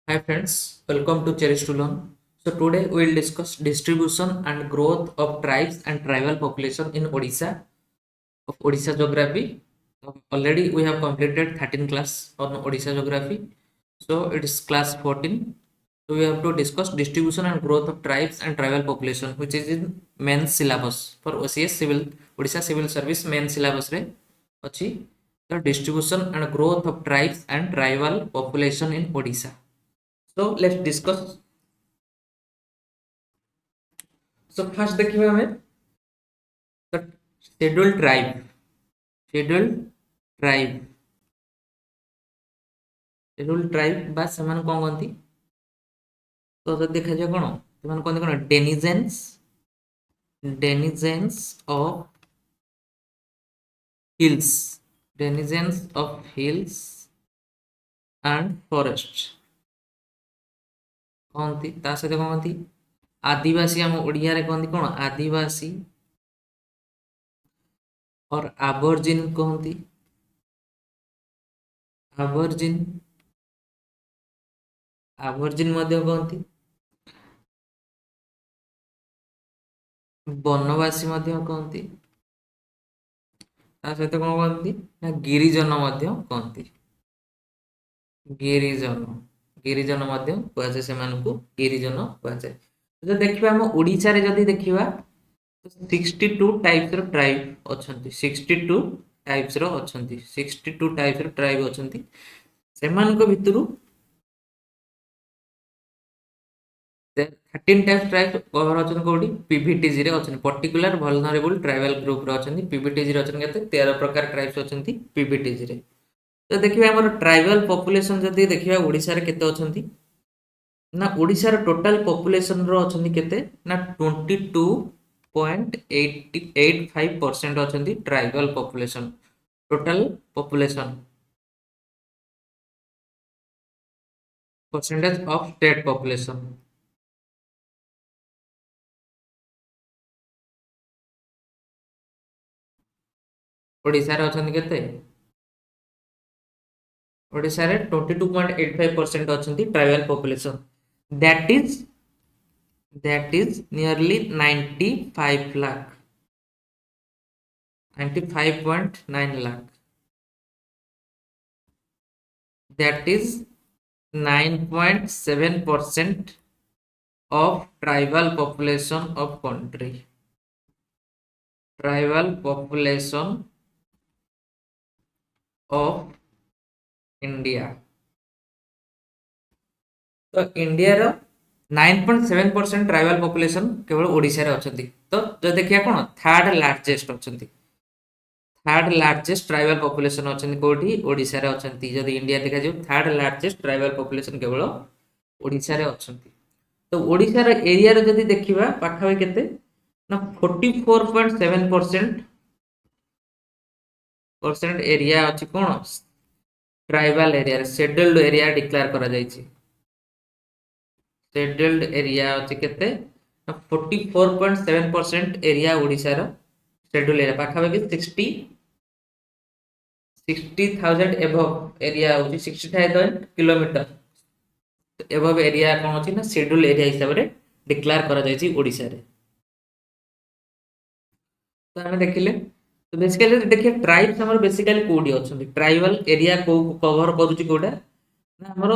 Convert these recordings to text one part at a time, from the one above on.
Hi friends, welcome to Cherish to Learn. So today we will discuss distribution and growth of tribes and tribal population in Odisha of Odisha geography. Already we have completed 13 class on Odisha geography. So it is class 14. So we have to discuss distribution and growth of tribes and tribal population, which is in main syllabus for OCS civil Odisha civil service main syllabus re achi the distribution and growth of tribes and tribal population in Odisha. So let's discuss. So first देखिए हमें the scheduled tribe, scheduled tribe, scheduled tribe ବା ସେମାନେ କଣ କହନ୍ତି? ତ ଯଦି ଦେଖାଯିବ କଣ ସେମାନେ କହନ୍ତି କଣ denizens of hills, denizens of hills and forests କହନ୍ତି ତା ସହିତ କଣ କହନ୍ତି ଆଦିବାସୀ ଆମ ଓଡ଼ିଆରେ କହନ୍ତି କଣ ଆଦିବାସୀ और ଆବର୍ଜିନ କହନ୍ତି ଆବର୍ଜିନ ଆବର୍ଜିନ ମଧ୍ୟ କହନ୍ତି ବନବାସୀ ମଧ୍ୟ କହନ୍ତି ତା ସହିତ କଣ କହନ୍ତି ନା ଗିରିଜନ ମଧ୍ୟ କହନ୍ତି ଗିରିଜନ ଗିରିଜନ ମଧ୍ୟ କୁହାଯାଏ ସେମାନଙ୍କୁ ଗିରିଜନ କୁହାଯାଏ ଯଦି ଦେଖିବା ଆମ ଓଡ଼ିଶାରେ ଯଦି ଦେଖିବା 62 ଟାଇପ୍ସ ର ଟ୍ରାଇବ ଅଛନ୍ତି 62 ଟାଇପ୍ସ ର ଅଛନ୍ତି 62 ଟାଇପ୍ସ ର ଟ୍ରାଇବ ଅଛନ୍ତି ସେମାନଙ୍କ ଭିତରୁ 13 ଟାଇପ୍ସ ଟ୍ରାଇବ କଭର ଅଛନ୍ତି କୋଉଠି ପିଭିଟିଜି ରେ ଅଛନ୍ତି ପର୍ଟିକୁଲାର ଭଲନରେବୁଲ ଟ୍ରାଇବାଲ ଗ୍ରୁପ ରେ ଅଛନ୍ତି ପିଭିଟିଜି ରେ ଅଛନ୍ତି କେତେ 13 ପ୍ରକାର ଟ୍ରାଇବ୍ସ ଅଛନ୍ତି ପିଭିଟିଜି ରେ ତ ଦେଖିବା ଆମର ଟ୍ରାଇବାଲ ପପୁଲେସନ ଯଦି ଦେଖିବା ଓଡ଼ିଶାରେ କେତେ ଅଛନ୍ତି ନା ଓଡ଼ିଶାର ଟୋଟାଲ ପପୁଲେସନ ର ଅଛନ୍ତି କେତେ ନା 22.85% ଅଛନ୍ତି tribal population total population percentage of state population ଓଡ଼ିଶାରେ ଅଛନ୍ତି କେତେ ଓଡ଼ିଶାରେ 22.85% ଅଛନ୍ତି tribal population that is nearly 95 lakh 95.9 lakh that is 9.7% of tribal population of country tribal population of India तो इंडिया 9.7% ट्राइबल पॉपुलेशन केवल ओडिशा रे अछंती तो जो देखिया कोन थर्ड लार्जेस्ट अछंती थर्ड लार्जेस्ट ट्राइबल पॉपुलेशन अछंती कोठी ओडिशा रे अछंती जदी इंडिया देखा जो थर्ड लार्जेस्ट ट्राइबल पॉपुलेशन केवल ओडिशा रे अछंती तो ओडिशा रे एरिया रे जदी देखिबा पाखावे केते ना 44.7% परसेंट एरिया अछि कोन tribal area scheduled area declare करा जायछि शेड्यूल्ड एरिया अछि केते 44.7% एरिया ओडिशा रो शेड्यूल एरिया पाखावे 60,000 एबव एरिया होची 60,000 किलोमीटर एबव एरिया कोन अछि ना शेड्यूल एरिया हिसाब रे डिक्लेयर करा जायछि ओडिशा रे तो हमें देखिले तो बेसिकली देखिए ट्राइब्स हमर बेसिकली कोडी अछंती ट्राइबल एरिया को कवर करूची कोडा ना हमर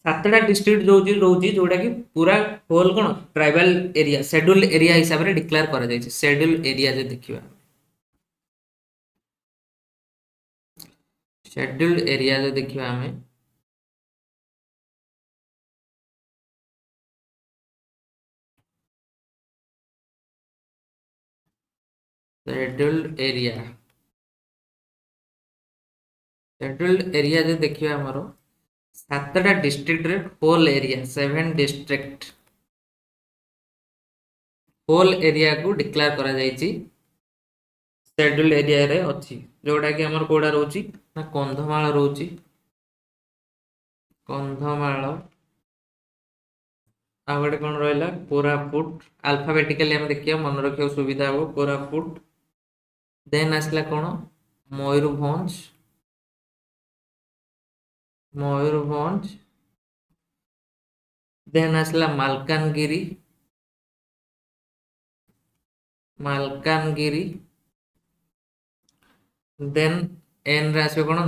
सातटा डिस्ट्रिक्ट जो रोजी जोडा कि पूरा होल कोन ट्राइबल एरिया शेड्यूल एरिया हिसाब रे डिक्लेयर करा जायछि शेड्यूल एरिया जे देखिबा शेड्यूल्ड एरिया जो देखिबा हमें शेड्यूल्ड एरिया जो देखिबा हमरो सातटा डिस्ट्रिक्ट रे whole area 7 district whole area को डिक्लेयर करा जायछि शेड्यूल एरिया रे अछि जोडा कि हमर कोडा रहउची ना कंधमाल रहउची कंधमाल आ गोटे कोन रहला कोरापुट अल्फाबेटिकली हम देखिया मन रखियो सुविधा हो कोरापुट देन आसला कोन मयूरभंज मयूरभंज देन आसला मालकानगिरी देन एन रे आसबे कोन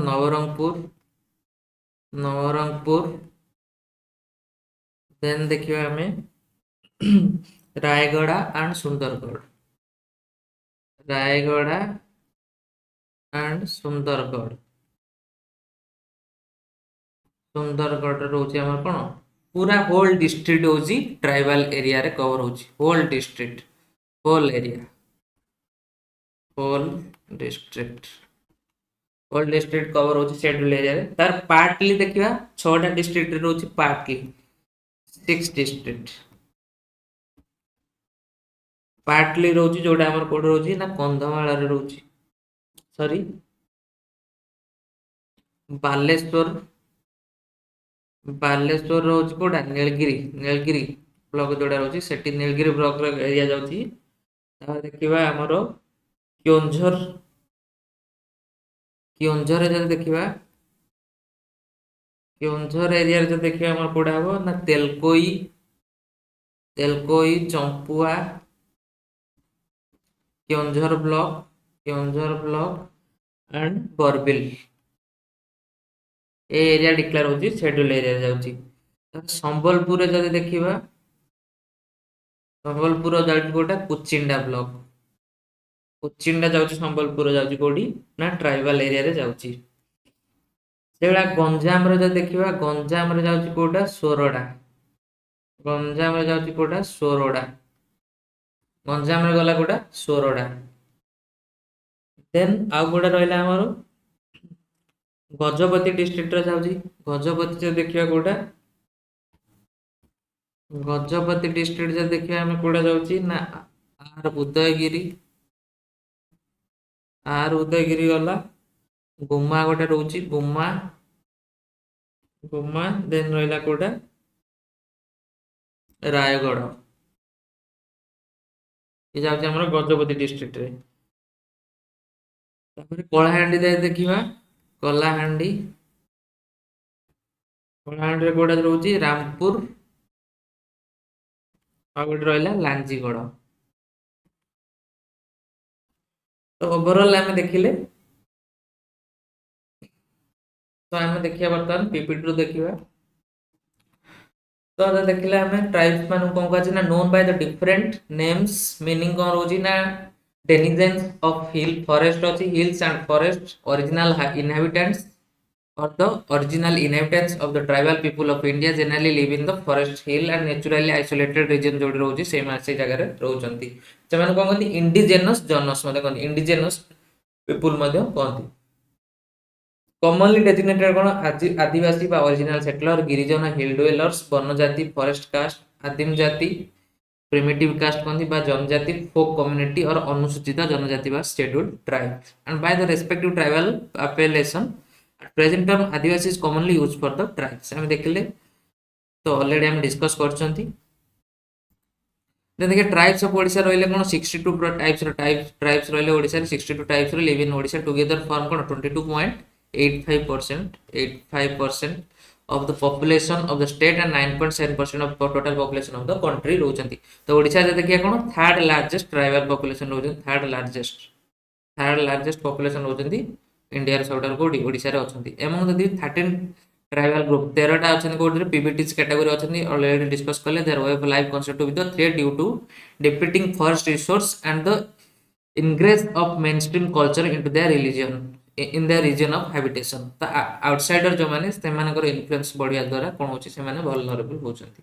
नवरंगपुर देन देखिए हमें रायगड़ा एंड रायगड़ा एंड सुंदरगढ़ रोचे हमर कोन पूरा होल डिस्ट्रिक्ट होची ट्राइबल एरिया रे कवर होची whole district whole area whole district whole district cover होची शेड्यूल एरिया रे तार पार्टली देखिबा 6 टा डिस्ट्रिक्ट रे रोची पार्टली 6 डिस्ट्रिक्ट पार्टली रोची जोडा हमर कोड रोची ना कंधमाल रे रोची सॉरी बालेश्वर बालेश्वर रोची कोडा नीलगिरी ब्लॉक जोडा रोची सेठी नीलगिरी ब्लॉक रे एरिया जाउची ता देखिबा हमरो केओंझर केओंझर रे देखिबा केओंझर एरिया रे देखिबा हमर कोडा हबो ना तेलकोई चंपुआ केओंझर ब्लॉक एंड बरबिल ए एरिया डिक्लेयर होची शेड्यूल एरिया जाउची संबलपुर रे जदि देखिबा संबलपुर जाउची कोटा कुचिंडा जाउची संबलपुर जाउची कोडी ना ट्राइबल एरिया रे जाउची सेबा गंजाम रे जदि देखिबा गंजाम रे जाउची कोटा गंजाम रे जाउची कोटा सोरोडा गंजाम रे गला कोटा सोरोडा देन आउ कोटा रहला हमरो गजपति डिस्ट्रिक्ट रे जाउची गजपति जे देखिबा कोटा गजपति डिस्ट्रिक्ट जे देखिबा हम कोटा जाउची ना आर उदयगिरी गला गुम्मा गोटे रोची गुम्मा देन रहला कोटा रायगढ़ ये जाउची हमर गजपति डिस्ट्रिक्ट रे तापर कलाहांडी देखिबा कलाहांडी रे कोटा रोची रामपुर आ गोटे रहला लांजीगढ़ तो ओवरऑल हमें देखिले तो हमें देखिया बर्तमान पीपीटी रो देखिबा तो अदा देखिले हमें ट्राइब्स मान कोन कहछि ना known by the different names meaning कोन रोजी ना denizens of hill forest अछि hills and forest original inhabitants or the original inhabitants of the tribal people of India generally live in the forest hill and naturally isolated region जोड रोजी से मासे जगह रे रहउचंती सेमान कोन कहନ୍ତି इंडिजिनस जनस मते कहନ୍ତି इंडिजिनस पीपल मते कहନ୍ତି commonly designated कोन आदिवासी बा ओरिजिनल सेटलर गिरिजन हिल dwellers one जाति फॉरेस्ट कास्ट आदिम जाति primitive caste कहନ୍ତି बा जनजाति folk community और अनुसूचित जनजाति बा scheduled tribe and by the respective tribal appellation at present term Adivasi is commonly used for the tribes हम देखले तो ऑलरेडी हम डिस्कस करछंती देखिए ट्राइब्स ऑफ ओडिशा रहले कोन 62 ट्राइब्स रहले ओडिशा रे 62 ट्राइब्स रे live in Odisha together form cone 22.85% of the population of the state and 9.7% of total population of the country रहउचंती तो ओडिशा जे देखिया कोन थर्ड लार्जेस्ट ट्राइबल पॉपुलेशन रहउचंती थर्ड लार्जेस्ट पॉपुलेशन रहउचंती इंडिया रे सबटर कोडी ओडिशा रे अछंती एमंग द 13 ट्राइबल ग्रुप 13 टा अछन कोडी रे पीबीटीज कैटेगरी अछंती ऑलरेडी डिस्कस करले their way of life concept with the threat due to depleting forest resource and the ingress of mainstream culture into their religion in their region of habitation the outsider जो माने से मानकर influence बढ़िया द्वारा कोन होची से माने vulnerable होचंती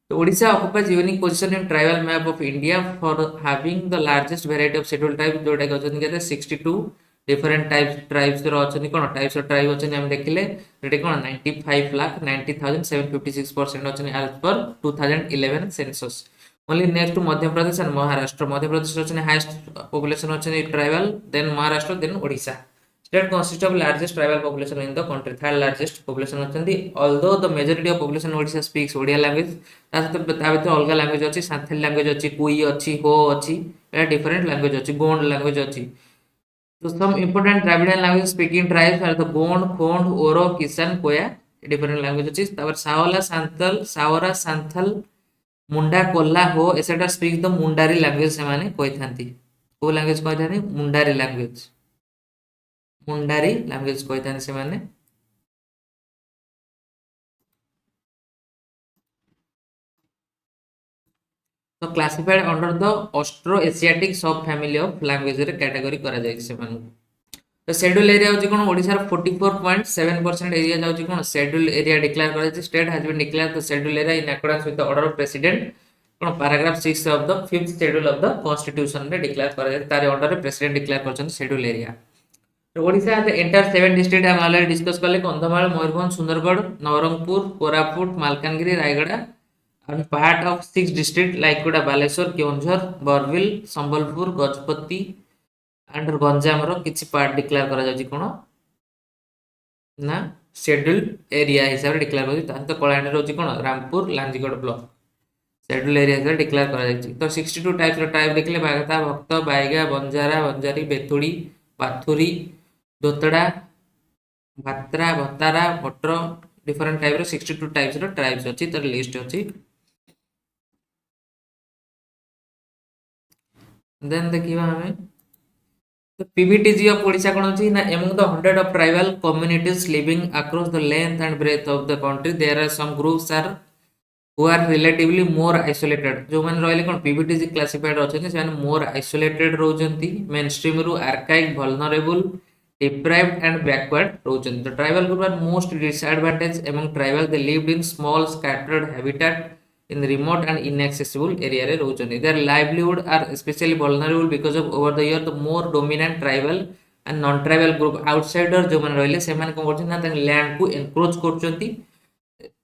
तो Odisha occupies unique position in tribal map of India for having the largest variety of scheduled tribes जोटा कहउछन के 62 different tribes रो अछनी कोन टाइप्स ऑफ ट्राइब अछनी हम देखिले रेटे कोन 95,90,756% अछनी as per 2011 census only next to Madhya Pradesh and Maharashtra. Madhya Pradesh is the highest population of tribal, then Maharashtra, then Odisha. State consists of largest tribal population in the country. Third largest population of although the majority of population in Odisha speaks Odia language, that's the olga language achi, Santhal language achi, Kui achi, Ho achi, different language achi, Gond language achi. So some important Dravidian language speaking tribes are the Gond, Khond, Oro, Kisan, Koya, different language अछि तापर सावरा सांथल मुंडा कोल्हा हो एसेटा speak the Mundari language से माने कहथांती को language कहथांती Mundari language कहथांती से माने तो classified under the Austro Asiatic सब फैमिली ऑफ लैंग्वेज रे कैटेगरी करा जाय से माने तो शेड्यूल एरिया होची कोन ओडिसा रो 44.7% एरिया जाउची कोन शेड्यूल एरिया डिक्लेयर करा जाय state has been declare the schedule area in accordance with the order of president कोन paragraph 6 of the 5th schedule of the constitution रे डिक्लेयर करा जाय तारे ऑर्डर रे प्रेसिडेंट डिक्लेयर करछन शेड्यूल एरिया तो ओडिसा द एंटायर 7 डिस्ट्रिक्ट हम already discuss करले Kandhamal Mayurbhanj Sundargarh Nabarangpur Koraput Malkangiri Raigarh and part of 6 districts like Kuda Baleshwar, Keonjhar, Borville, Sambalpur, Gajpati and Ganjam रो किछि पार्ट डिक्लेयर करा जाछि कोन ना शेड्यूल एरिया हिसाब रे डिक्लेयर करि तान तो कलाहांडी रोछि कोन Rampur Lanjigarh block schedule area हिसाब रे डिक्लेयर करा जाछि तो 62 टाइप्स रो ट्राइब देखले बागता भक्त बाइगा बंजारा बंजारी बेतुड़ी पाथुरी दोतड़ा भात्रा भतारा भट्टर डिफरेंट टाइप रो 62 टाइप्स रो ट्राइब्स अछि तर लिस्ट अछि देन देखिबा हमें तो PBTG of Odisha कौन होची ना among the 100 of tribal communities living across the length and breadth of the country there are some groups are who are relatively more isolated जो माने रहले कोन PBTG classified रहछन से माने more isolated रहउचंती mainstream रू archaic vulnerable deprived and backward रहउचंती the tribal group are most disadvantaged among tribal they lived in small scattered habitat in remote and inaccessible area रे रहउचंती their livelihood are especially vulnerable because of over the year the more dominant tribal and non tribal group outsider जो माने रहले से माने कोन करछन ना तंग land को encroach करछंती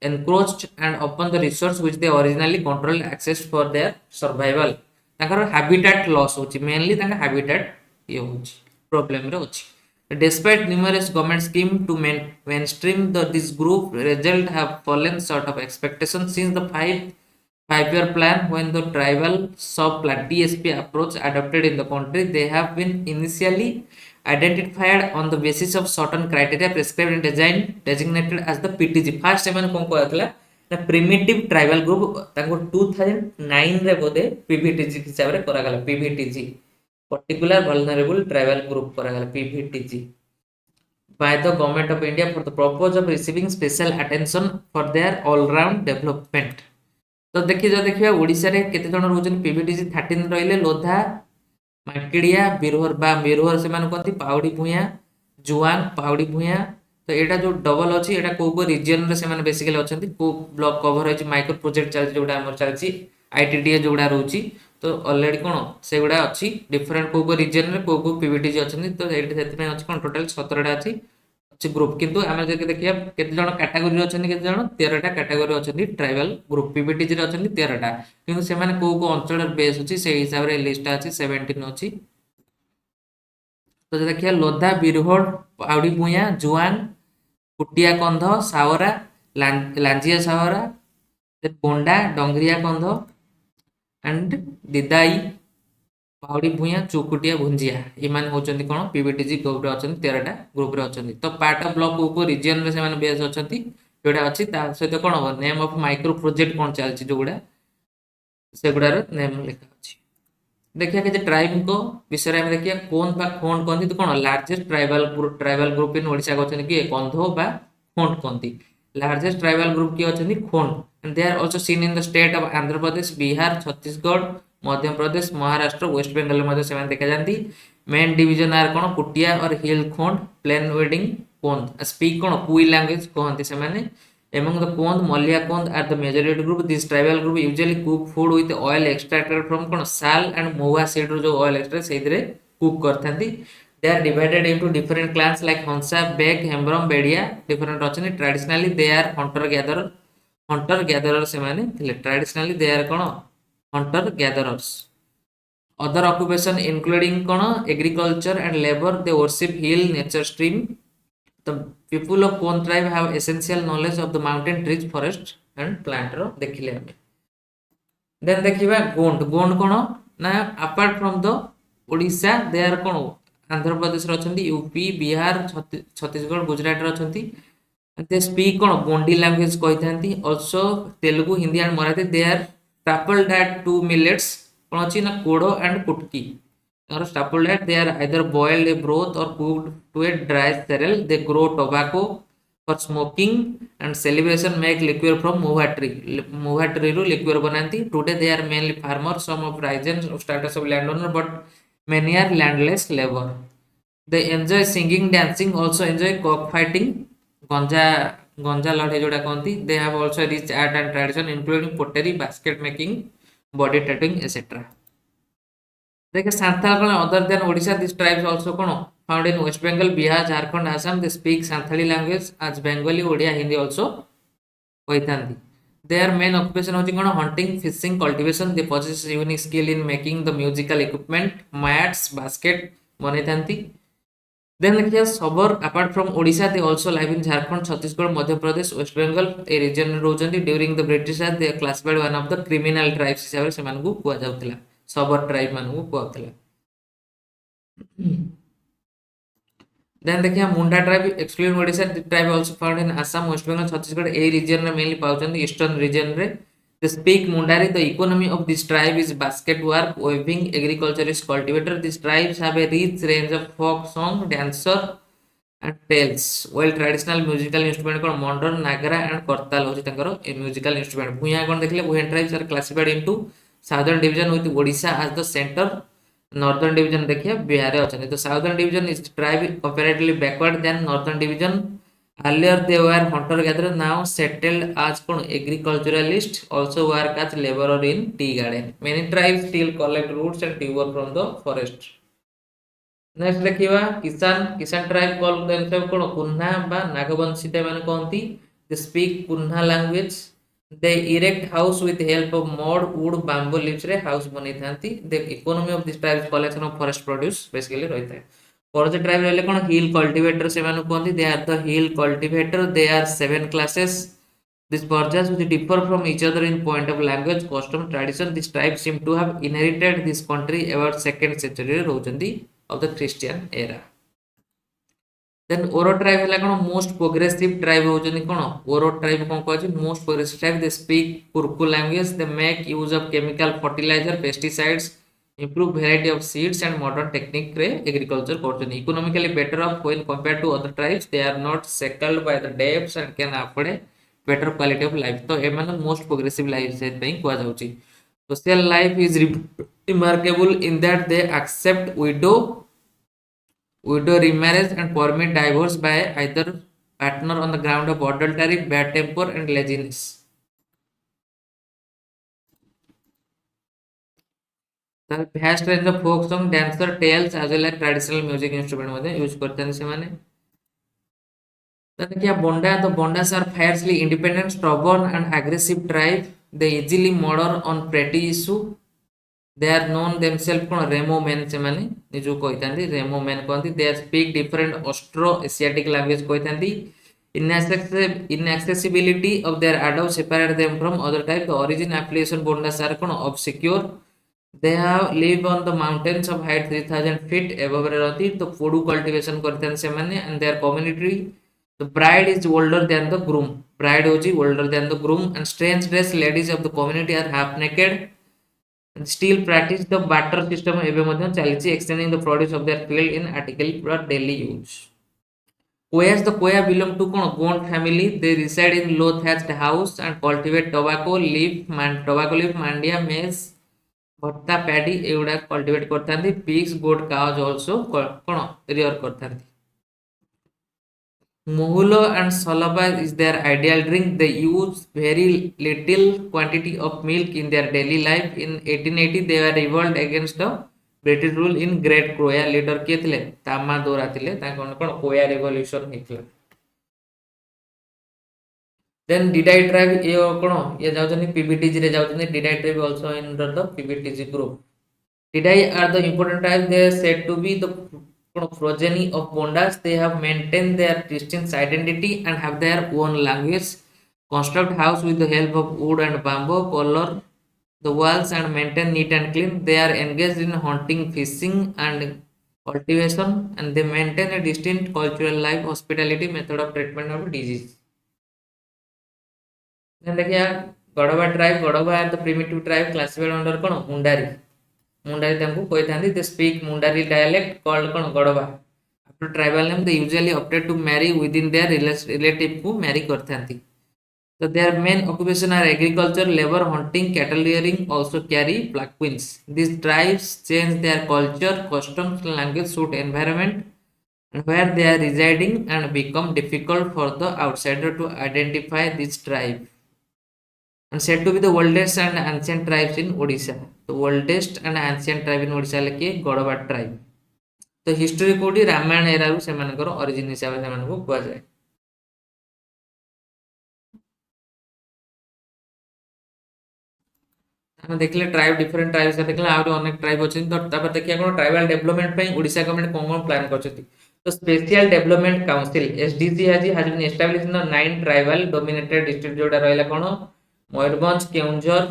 encroached and upon the resource which they originally controlled access for their survival Takar habitat loss होची mainly ताका habitat ये होची problem रे होची despite numerous government scheme to mainstream this group result have fallen short of expectations since the 5-year plan when the tribal sub plan TSP approach adopted in the country they have been initially identified on the basis of certain criteria prescribed and designated as the PTG first सेमन कोन कहतला ना primitive tribal group ताको 2009 रे बोधे PBTG हिसाब रे करा गला PBTG particular vulnerable tribal group करा गला PBTG by the government of India for the purpose of receiving special attention for their all round development तो देखि जो देखिबा ओडिसा रे केते जण रहउछन PBTG 13 रहिले लोधा माकिडिया बिरहोर बा बिरहोर से मान कोंती पाउडी भुया जुआंग पाउडी भुया तो एटा जो डबल अछि एटा को रीजन रे से मान बेसिकली अछंती को ब्लॉक कवर होछि माइक्रो प्रोजेक्ट चल जोडा हमर चलछि आईटीडीए जोडा रहउछि तो ऑलरेडी कोन से गुडा अछि डिफरेंट को रीजन रे को PBTG अछंती तो एटा सेति में अछि कोन टोटल 17 टा अछि अच्छी ग्रुप किंतु आमे जे देखिया केते जण कैटेगरी अछंती केते जण 13 टा कैटेगरी अछंती ट्राइबल ग्रुप PBTG रे अछंती 13 टा किंतु से माने को अंचल बेस अछि से हिसाब रे लिस्ट अछि 17 अछि तो देखिया लोधा बिरहोड पाउडी भुया जुआन कुटिया कंध सावरा लांजिया सावरा कोंडा डंगरिया कंध एंड दिदाई पाउडी भुया चुकुटिया भुंजिया इमान होचंती कोन PBTG ग्रुप रे अछंती 13 टा ग्रुप रे अछंती तो पार्ट ऑफ ब्लॉक को रीजन रे से माने बेस अछंती जोडा अछि ता सहित कोन नेम ऑफ माइक्रो प्रोजेक्ट कोन चलछि जोगुडा सेगुडा रे नेम लिखा अछि देखिया कि ट्राइब को विषय रे हम देखिया कोन बा खोंड कोंती तो कोन largest tribal group in Odisha कोचन कि कंधो बा खोंड कोंती लार्जेस्ट ट्राइबल ग्रुप की अछंती Khond and they are also seen in the state of Andhra Pradesh Bihar Chhattisgarh Madhya Pradesh Maharashtra West Bengal मध्ये से देखा जाती मेन डिवीजन आर कोन कुटिया और हिल खोंड प्लेन वेडिंग कोंद स्पीक कोन कुई लैंग्वेज कहंती से माने among the Kond Malya Kond are the majority group this tribal group usually cook food with oil extracted from कोन साल एंड मोवा सीड रो जो ऑयल एक्सट्रैक्ट सेइदरे cook करथांती they are divided into different clans like Hansa Beg Hembrom Bedia different अछनी traditionally they are hunter gatherer से माने traditionally they are cone hunter gatherers other occupation including kono agriculture and labor they worship hill nature stream the people of Kond tribe have essential knowledge of the mountain trees forest and plant ro dekhile ame then dekhiba gond kono na apart from the Odisha they are kono Andhra Pradesh ro achanti UP Bihar Chhattisgarh Gujarat ro achanti they speak on Gondi language କହିଥାନ୍ତି also Telugu, Hindi and Marathi they are staple that two millets କଣ ଅଛି ନା kodo and କୁଟକି ତାଙ୍କର staple that they are either boiled a broth or cooked to a dry cereal they grow tobacco for smoking and celebration make liquor from moha tree ରୁ liquor बनाती today they are mainly farmers some of risen of status of landowner but many are landless labor they enjoy singing dancing also enjoy cockfighting गंजा गंजा लड़े जोड़ा कहती they have also rich art and tradition including pottery basket making body tattooing et cetera देखिए सांथाल कौन other than Odisha this tribes also कौन found in West Bengal Bihar Jharkhand Assam they speak Santhali language आज Bengali Odia Hindi also କହିଥାନ୍ତି their main occupation होची कौन hunting fishing cultivation they possess unique skill in making the musical equipment mats basket ବନେଇଥାନ୍ତି then देखिए सबर apart from Odisha they also live in Jharkhand, Chhattisgarh, Madhya Pradesh, West Bengal a region रोजंती during the British they are classified one of the criminal tribes हिसाब से मानकु कुआ जाउतला सबर tribe मानकु कुआतला then देखिए मुंडा tribe excluding Odisha the tribe also found in Assam, West Bengal, Chhattisgarh a region रे mainly पाउचंती eastern region रे they speak Mundari the economy of this tribe is basket work weaving agriculture is cultivator these tribes have a rich range of folk song dancer and tales while traditional musical instrument called modern nagara and kortal hochi tankaro a musical instrument bhuya kon dekhle bhuyan tribes are classified into southern division with Odisha as the center northern division देखिए बिहार में अछन तो southern division is tribe comparatively backward than northern division earlier they were hunter gatherer now settled as kon agriculturalist also work as laborer in tea garden many tribes still collect roots and timber from the forest next देखिबा Kisan Kisan tribe call themselves कोन कुन्हा बा नागवंशी ते माने कहंती they speak Kunha language they erect house with help of mud wood bamboo leaves रे house बनै थांती the economy of this tribes collection of forest produce basically रहता है फॉर द ट्राइब रहले कोन हिल कल्टीवेटर से माने कहंती they are the hill cultivator they are seven classes these Borjas which differ from each other in point of language, custom, tradition. These tribes seem to have inherited this country about second century Rojandi of the Christian era. Then Oro tribe है कौन most progressive tribe होचनी कौन Oro tribe कौन कहछि most progressive tribe they speak Kurku language they make use of chemical fertilizer pesticides improve variety of seeds and modern technique रे agriculture करछनी economically better off when compared to other tribes they are not shackled by the debts and can afford a better quality of life तो एमान most progressive life से पई कुआ जाउची social life is remarkable in that they accept widow remarriage and permit divorce by either partner on the ground of adultery bad temper and laziness the vast range of folk song dancer tales as well as traditional music instrument मध्ये use करते हैं से माने then क्या bonda the bondas are fiercely independent stubborn and aggressive tribe they easily murder on petty issue they are known themselves कौन रेमो man से माने निजु कहतांती रेमो man कहती they speak different austro asiatic language कहतांती inaccessibility of their adults separate them from other type the origin affiliation bondas are कौन obscure they have live on the mountains of height 3000 feet above रहती तो food cultivation करते हैं से माने and their community the bride is older than the groom bride होची older than the groom and strange dressed ladies of the community are half naked still practice the barter system एबे ମଧ୍ୟ चालिछि extending the produce of their field in article for daily use Koyas the Koya belong to kon Gond family they reside in low thatched house and cultivate tobacco leaf mandia maize भट्टा paddy एउडा cultivate करथांती pigs goat cows also cone rear करथांती Mohulo and Salaba is their ideal drink. They use very little quantity of milk in their daily life. In 1880, they were revolt against the British rule in Great Koya. Leader किए थे तामा दोरा थे ताकि कौन कोया revolution निकला. Then Didai tribe ये कौन ये जाऊँ PBTG रे जाऊँ Didai tribe also under the PBTG group. Didai are the important tribe. They are said to be the progeny of Bondas, they have maintained their distinct identity and have their own language. Construct house with the help of wood and bamboo, color the walls and maintain neat and clean. They are engaged in hunting, fishing, and cultivation, and they maintain a distinct cultural life, hospitality, method of treatment of disease. Then देखिए Gadwa tribe, Gadwa are the primitive tribe classified under कौन मुंडारी, मुंडारी तांको कहथांती they speak Mundari dialect called कौन Gadwa. After tribal name they usually opted to marry within their relative को marry करथांती। So their main occupation are agriculture, labor, hunting, cattle rearing, also carry black queens. These tribes change their culture, customs, language, suit environment and where they are residing and become difficult for the outsider to identify this tribe. And said to be the oldest and ancient tribes in Odisha. The oldest and ancient tribe in Odisha like Godova tribe. तो history कोडी Ramayan era से origin हिसाब से कुआ जाए। ଆମେ ଦେଖିଲେ tribe different tribe ବିଷୟରେ ଦେଖିଲେ ଆହୁରି ଅନେକ ଟ୍ରାଇବ ଅଛନ୍ତି। ତ ତାପରେ ଦେଖିବା କ'ଣ ଟ୍ରାଇବାଲ ଡେଭଲପମେଣ୍ଟ ପାଇଁ ଓଡ଼ିଶା ଗଭର୍ଣ୍ଣମେଣ୍ଟ କ'ଣ କ'ଣ ପ୍ଲାନ୍ କରିଛନ୍ତି। ତ special development council SDC has been establish in the 9 tribal dominated district ଯୋଉଟା ରହିଲା କ'ଣ ମୟୂରଭଞ୍ଜ, କେଉଁଝର,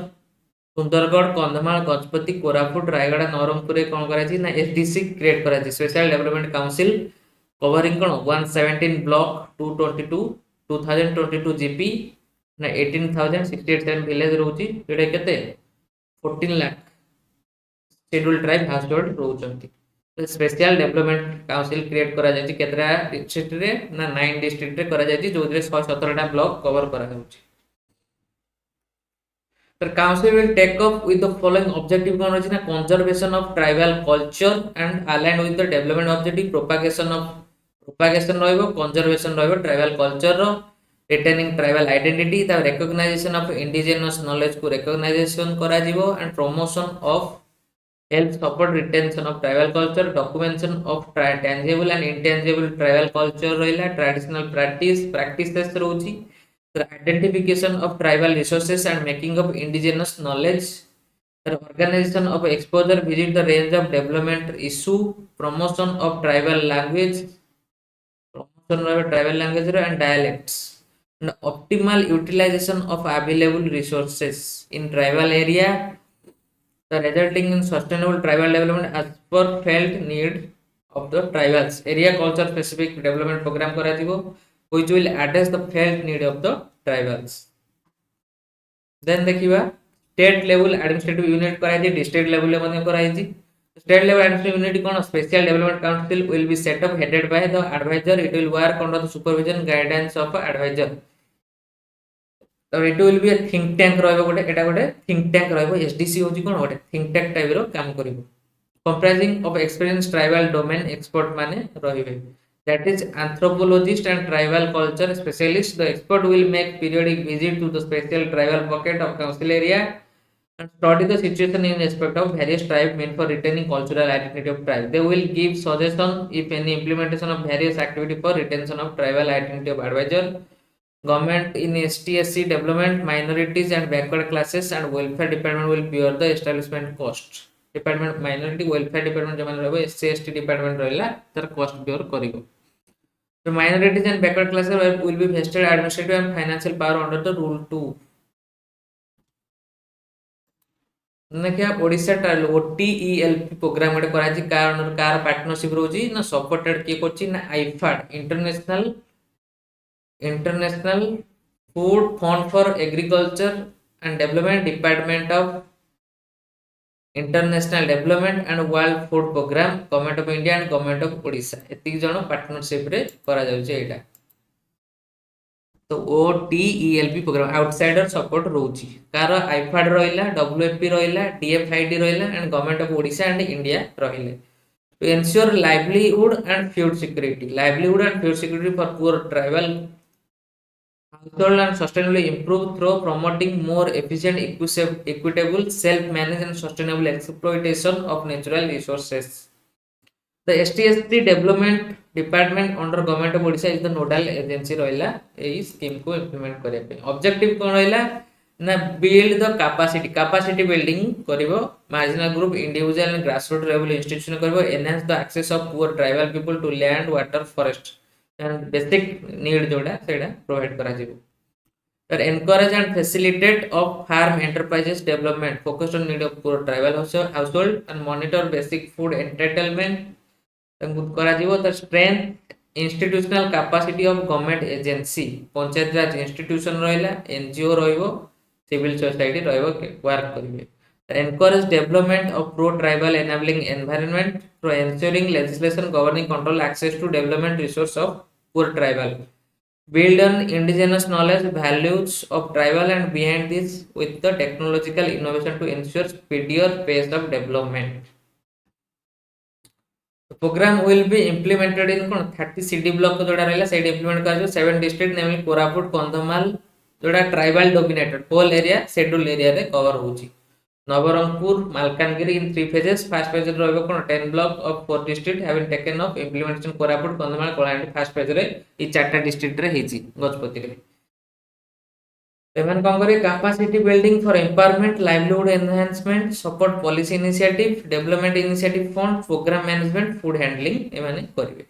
ସୁନ୍ଦରଗଡ଼, କନ୍ଧମାଳ, ଗଜପତି, କୋରାପୁଟ, ରାୟଗଡ଼ା, ନବରଙ୍ଗପୁରରେ କ'ଣ କରାଯାଇଛି ନା ଏସଡିସି କ୍ରିଏଟ୍ କରାଯାଇଛି ସ୍ପେଶିଆଲ ଡେଭଲପମେଣ୍ଟ କାଉନସିଲ କଭରିଂ କ'ଣ 117 ବ୍ଲକ 222 2022 ଜିପି ନା 18,067 ଭିଲେଜ ରହୁଛି ଯୋଉଟା କେତେ 14 लाख शेड्यूल ट्राइब हाउस होल्ड रोचंती। तो स्पेशल डेवलपमेंट काउंसिल क्रिएट करा जायछि केतरा डिस्ट्रिक्ट रे ना 9 डिस्ट्रिक्ट रे करा जायछि जो 117 टा ब्लॉक कवर करा जाउछि। The council will take up with the following objective कौन अछि ना conservation of tribal culture and aligned with the development objective propagation रहइबो conservation रहइबो tribal culture row retaining tribal identity the recognition of indigenous knowledge को recognition करा जिवो and promotion of help support retention of tribal culture documentation of tangible and intangible tribal culture रहिला traditional practices रहउछि। The identification of tribal resources and making of indigenous knowledge, the organization of exposure visit the range of development issue, promotion of tribal language, and dialects, and optimal utilization of available resources in tribal area, the resulting in sustainable tribal development as per felt need of the tribals area culture specific development program करा जिवो which will address the felt need of the tribals। then देखिबा state level administrative unit कराई district level ले मध्ये कराई state level administrative unit कोन special development council will be set up headed by the adviser it will work under the supervision guidance of adviser. तो it will be a think tank रहबो गोटे एटा गोटे think tank रहबो SDC होजी कोन गोटे थिंक टैंक टाइप रो काम करिवो comprising of experience tribal domain expert माने रहिबे that is anthropologist and tribal culture specialist। The expert will make periodic visit to the special tribal pocket of council area and study the situation in respect of various tribes meant for retaining cultural identity of tribe। They will give suggestion if any implementation of various activity for retention of tribal identity of advisor government in STSC development minorities and backward classes and welfare department will bear the establishment cost। department minority welfare department Zaman रहबो SC ST department रहला तर cost bear करिवो। The minorities and backward classes will be vested administrative and financial power under the rule 2। देखिए Odisha tribal ओटीईएलपी programme गोटे कराई car car partnership रोजी ना supported किए करछि ना IFAD International Food Fund for Agriculture and Development Department of International Development and World Food Programme Government of India and Government of Odisha एतिक जण पार्टनरशिप रे करा जाउछि एटा। तो ओटीईएलपी प्रोग्राम आउटसाइडर सपोर्ट रोची कार आईफाड रहिला डब्ल्यूएफपी रहिला डीएफआईडी रहिला and Government of Odisha and India रहिले to ensure livelihood and food security for poor tribal household and sustainably improve through promoting more efficient equitable self-managed and sustainable exploitation of natural resources। The STSC development department under government of Odisha is the nodal agency रहिला एई scheme को implement करिया पे। Objective कोन रहिला ना build the capacity building करिवो marginal group individual and grassroot level institution करिवो enhance the access of poor tribal people to land water forest and basic need जोडा सेडा प्रोवाइड करा जिवो। तर encourage and facilitate of farm enterprises development focused on need of poor tribal household and monitor basic food entitlement करा जिवो। The strength institutional capacity of government agency panchayat Raj institution रहिला NGO रहिबो civil society रहिबो work करिवे encourage development of pro tribal enabling environment for ensuring legislation governing control access to development resource of poor tribal build on indigenous knowledge values of tribal and behind this with the technological innovation to ensure speedier pace of development. The program will be implemented in 30 city block जोड़ा रहला set implement कर जो 7 district namely Koraput Kandhamal जोड़ा tribal dominated whole area schedule area रे cover होची Nabarangpur Malkangiri in 3 phases first phase रे रहबो 10 block of 4 district having taken of implementation Koraput Kandhamal Kalahandi first phase रे ई 4टा district रे हेची गजपति रे capacity building for empowerment, livelihood enhancement, support policy initiative, development initiative fund, program management, food handling एमाने करिवे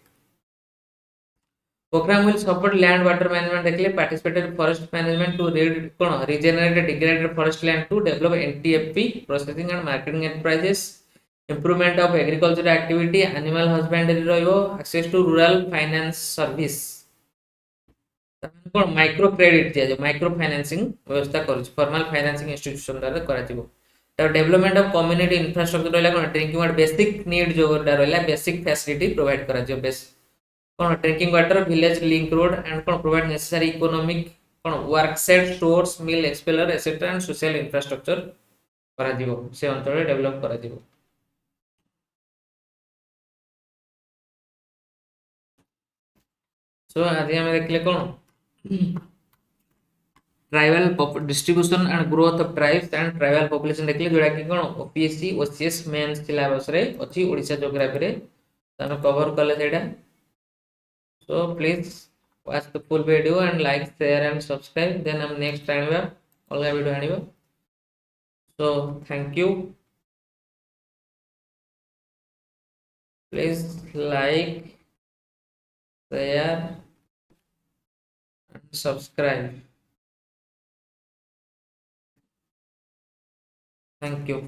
program will support land water management देखले participated forest management to regenerate degraded forest land to develop NTFP processing and marketing enterprises improvement of agricultural activity animal husbandry रहिबो access to rural finance service micro credit दिया micro financing व्यवस्था कर formal financing institution द्वारा करा जिवो development of community infrastructure रहला कोन drinking water basic need जो रहला बेसिक फैसिलिटी प्रोवाइड करा जिवो base cone drinking water village link road and cone provide necessary economic cone work set stores mill expeller etcetera and social infrastructure करा जिवो से अंतरे develop करा जिवो सो आज हम देखले कोन tribal distribution and growth of tribes and tribal population देखले जोड़ा कि कोन ओपीएससी ओसीएस मेंस सिलेबस रे अछि ओडिसा ज्योग्राफी रे तमे कवर करले सेटा so please watch the full video and like share and subscribe then हम next time वे अलग video आनिबो so thank you please like share and subscribe thank you